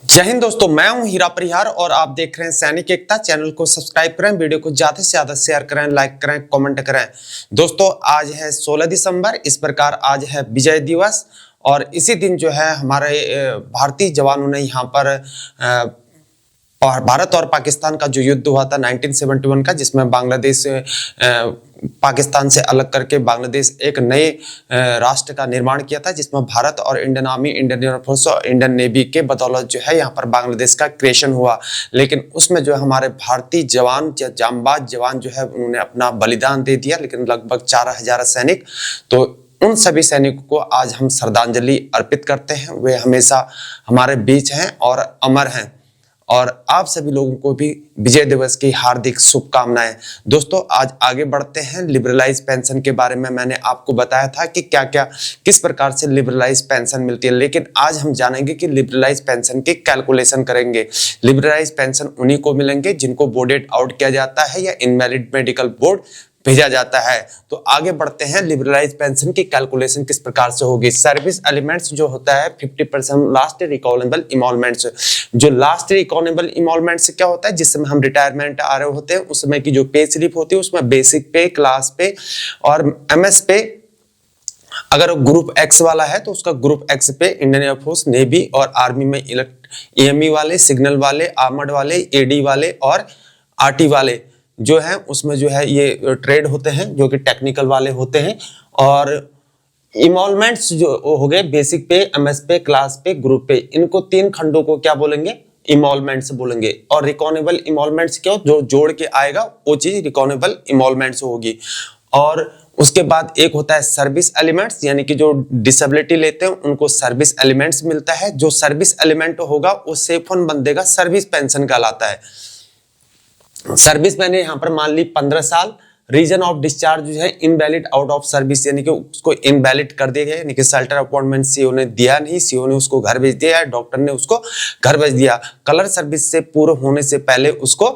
जय हिंद दोस्तों, मैं हूं हीरा परिहार और आप देख रहे हैं सैनिक एकता। चैनल को सब्सक्राइब करें, वीडियो को ज्यादा से ज्यादा शेयर करें, लाइक करें, कमेंट करें। दोस्तों आज है 16 दिसंबर, इस प्रकार आज है विजय दिवस और इसी दिन जो है हमारे भारतीय जवानों ने यहाँ पर भारत और पाकिस्तान का जो युद्ध हुआ था 1971 का, जिसमें बांग्लादेश पाकिस्तान से अलग करके बांग्लादेश एक नए राष्ट्र का निर्माण किया था, जिसमें भारत और इंडियन आर्मी, इंडियन एयरफोर्स और इंडियन नेवी के बदौलत जो है यहाँ पर बांग्लादेश का क्रिएशन हुआ। लेकिन उसमें जो है हमारे भारतीय जवान, जांबाज जवान जो है उन्होंने अपना बलिदान दे दिया, लेकिन लगभग 4000 सैनिक। तो उन सभी सैनिकों को आज हम श्रद्धांजलि अर्पित करते हैं। वे हमेशा हमारे बीच हैं और अमर हैं। और आप सभी लोगों को भी विजय दिवस की हार्दिक शुभकामनाएं। दोस्तों आज आगे बढ़ते हैं। लिबरलाइज पेंशन के बारे में मैंने आपको बताया था कि क्या क्या किस प्रकार से लिबरलाइज पेंशन मिलती है, लेकिन आज हम जानेंगे कि लिबरलाइज पेंशन की कैलकुलेशन करेंगे। लिबरलाइज पेंशन उन्हीं को मिलेंगे जिनको बोर्डेड आउट किया जाता है या इनवैलिड मेडिकल बोर्ड भेजा जाता है। तो आगे बढ़ते हैं। लिबरलाइज पेंशन की कैलकुलेशन किस प्रकार से होगी। सर्विस एलिमेंट्स जो होता है 50% लास्ट रिकॉलेबल इमॉल्वमेंट्स। जो लास्ट रिकॉलेबल इमॉल्वमेंट्स क्या होता है, जिस समय हम रिटायरमेंट आ रहे होते हैं उस समय की जो पे स्लिप होती है उसमें बेसिक पे, क्लास पे और एमएस पे, अगर ग्रुप एक्स वाला है तो उसका ग्रुप एक्स पे इंडियन एयरफोर्स, नेवी और आर्मी में ईएमई वाले, सिग्नल वाले, आर्मर्ड वाले, एडी वाले और आरटी वाले जो है उसमें जो है ये ट्रेड होते हैं जो कि टेक्निकल वाले होते हैं। और इमॉल्वमेंट्स जो हो गए बेसिक पे, एमएस पे, क्लास पे, ग्रुप पे, इनको तीन खंडों को क्या बोलेंगे, इमॉल्वमेंट्स बोलेंगे। और रिकॉनेबल इमॉल्वमेंट्स क्या, जो जोड़ के आएगा वो चीज रिकॉनेबल इमॉल्वमेंट्स होगी। और उसके बाद एक होता है सर्विस एलिमेंट्स, यानी कि जो डिसेबिलिटी लेते हैं उनको सर्विस एलिमेंट्स मिलता है। जो सर्विस एलिमेंट होगा वो सेफ ऑन बंदे का सर्विस पेंशन कहलाता है। सर्विस मैंने यहाँ पर मान ली 15 साल। रीजन ऑफ डिस्चार्ज जो है इनवैलिड आउट ऑफ सर्विस, यानी कि उसको इनवैलिड कर दिया गया, यानी कि शेल्टर अपॉइंटमेंट सीओ ने दिया नहीं, सीओ ने उसको घर भेज दिया, डॉक्टर ने उसको घर भेज दिया, कलर सर्विस से पूर्ण होने से पहले उसको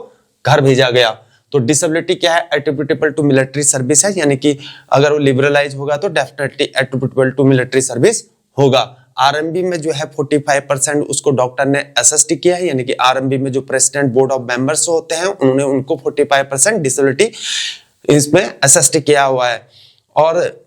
घर भेजा गया। तो डिसेबिलिटी क्या है, एट्रिब्यूटेबल टू मिलिट्री सर्विस है, यानी कि अगर वो लिबरलाइज होगा तो definitely attributable to military service होगा। आरएमबी में जो है 45% उसको डॉक्टर ने असिस्ट किया है, यानी कि आरएमबी में जो प्रेसिडेंट बोर्ड ऑफ मेंबर्स होते हैं उन्होंने उनको 45% डिसेबिलिटी इसमें असिस्ट किया हुआ है। और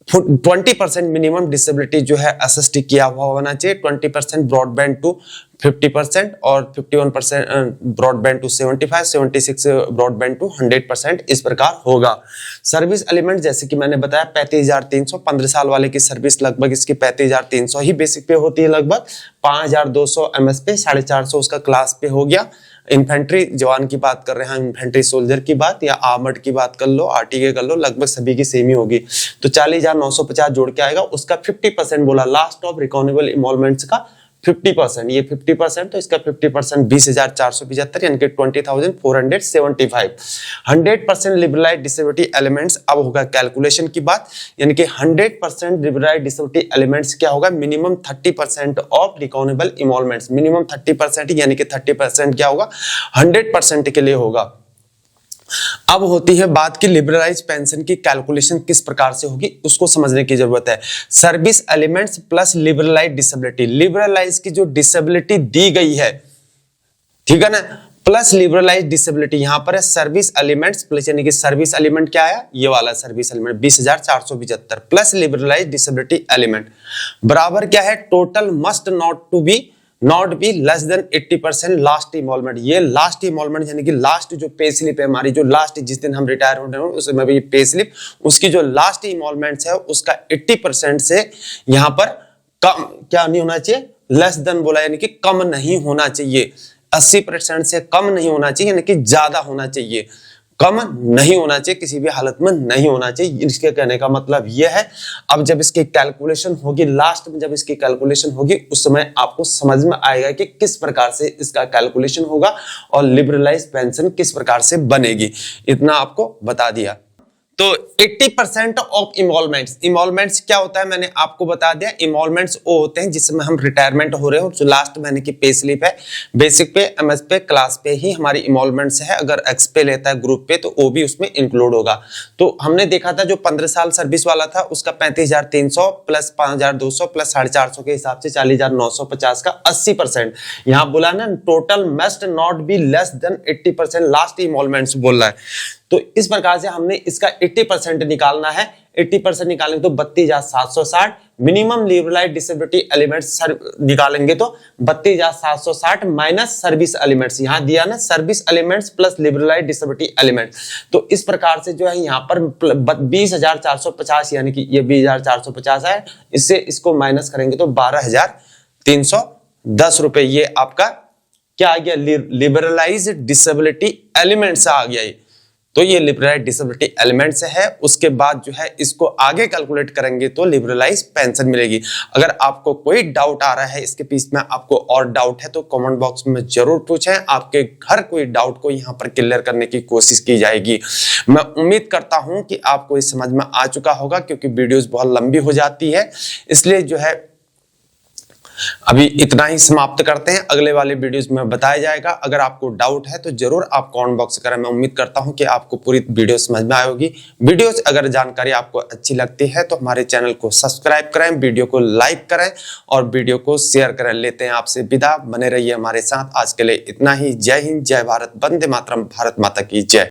20% मिनिमम डिसेबिलिटी जो है असिस्ट किया हुआ होना चाहिए। 20% ब्रॉडबैंड टू 50% और 51% ब्रॉडबैंड टू 75, 76 ब्रॉडबैंड टू 100%, इस प्रकार होगा। सर्विस एलिमेंट जैसे कि मैंने बताया 35,300, 15 साल वाले की सर्विस लगभग इसकी 35,300 ही बेसिक पे होती है, लगभग 5,200 एमएस पे, 450 उसका क्लास पे हो गया। इन्फेंट्री जवान की बात कर रहे हैं, इन्फेंट्री सोल्जर की बात या आर्मर्ड की बात कर लो, आरटीए कर लो, लगभग सभी की सेम ही होगी। तो 40,950 जोड़ के आएगा, उसका 50% बोला लास्ट ऑफ रिकॉनेबल इमॉल्वमेंट्स का 50%, ये 50% तो इसका 50% 20,475, यानी कि 20,475। 100% लिबरलाइज डिसेबिलिटी एलिमेंट्स। अब होगा कैलकुलेशन की बात, यानी कि 100% लिबरलाइज डिसेबिलिटी एलिमेंट्स क्या होगा, मिनिमम 30% ऑफ रिकॉनेबल इमॉल्वमेंट्स, मिनिमम 30%, यानी कि 30% क्या होगा 100% के लिए होगा। अब होती है बात की लिबरलाइज पेंशन की कैलकुलेशन किस प्रकार से होगी, उसको समझने की जरूरत है। Service elements plus liberalise disability, liberalise की जो डिसेबिलिटी दी गई है, ठीक है ना, प्लस लिबरलाइज डिसेबिलिटी यहां पर है सर्विस एलिमेंट्स प्लस, यानी कि सर्विस एलिमेंट क्या है, ये वाला service element 20,475 plus liberalise disability element बराबर क्या है, total must not be less than 80% last emolument. ये लास्ट इमॉल्वमेंट यानी कि लास्ट जो पे स्लिप है हमारी, जो लास्ट जिस दिन हम रिटायर होने हैं उसमें भी पे स्लिप, उसकी जो लास्ट इमॉल्वमेंट्स है उसका 80% से यहां पर कम क्या नहीं होना चाहिए, लेस देन बोला, यानी कि कम नहीं होना चाहिए। 80% से कम नहीं होना चाहिए, यानी कि ज्यादा होना चाहिए, कम नहीं होना चाहिए, किसी भी हालत में नहीं होना चाहिए। इसके कहने का मतलब यह है। अब जब इसकी कैलकुलेशन होगी, लास्ट में जब इसकी कैलकुलेशन होगी उस समय आपको समझ में आएगा कि किस प्रकार से इसका कैलकुलेशन होगा और लिबरलाइज पेंशन किस प्रकार से बनेगी। इतना आपको बता दिया। तो 80% ऑफ इमोलमेंट्स क्या होता है मैंने आपको बता दिया। इमोलमेंट्स वो होते हैं जिसमें हम रिटायरमेंट हो रहे हो, जो लास्ट महीने की पे स्लिप है, बेसिक पे, एमएस पे, क्लास पे ही हमारी इमोलमेंट्स है। अगर एक्स पे लेता है ग्रुप पे तो वो भी उसमें इंक्लूड होगा। तो हमने देखा था जो 15 साल सर्विस वाला था उसका 35,300 प्लस 5,200 प्लस 450 के हिसाब से 40,950 का 80%। यहाँ बोला ना total must not be less than 80%, last emoluments बोल रहा है। तो इस प्रकार से हमने इसका 80% निकालना है। 80% निकालेंगे तो 32,760, मिनिमम लिबरलाइज डिसेबिलिटी एलिमेंट्स निकालेंगे तो 32,760 माइनस सर्विस एलिमेंट्स, यहां दिया ना service elements plus liberalise disability element. तो इस प्रकार से जो है यहाँ पर 20,450 यानी कि ये 20,450 है, इससे इसको माइनस करेंगे तो 12,310 रुपए ये आपका क्या आ गया, लिबरलाइज डिसेबिलिटी एलिमेंट्स आ गया। तो ये लिबरलाइज डिसेबिलिटी एलिमेंट्स है। उसके बाद जो है इसको आगे कैलकुलेट करेंगे तो लिबरलाइज पेंशन मिलेगी। अगर आपको कोई डाउट आ रहा है इसके पीछे में, आपको और डाउट है तो कमेंट बॉक्स में जरूर पूछें। आपके हर कोई डाउट को यहाँ पर क्लियर करने की कोशिश की जाएगी। मैं उम्मीद करता हूं कि आपको इस समझ में आ चुका होगा, क्योंकि वीडियोस बहुत लंबी हो जाती है, इसलिए जो है अभी इतना ही समाप्त करते हैं। अगले वाले वीडियोस में बताया जाएगा। अगर आपको डाउट है तो जरूर आप कमेंट बॉक्स करें। मैं उम्मीद करता हूं कि आपको पूरी वीडियो समझ में आई होगी। वीडियोस अगर जानकारी आपको अच्छी लगती है तो हमारे चैनल को सब्सक्राइब करें, वीडियो को लाइक करें और वीडियो को शेयर करें। लेते हैं आपसे विदा, बने रहिए हमारे साथ। आज के लिए इतना ही। जय हिंद, जय भारत, वंदे मातरम, भारत माता की जय।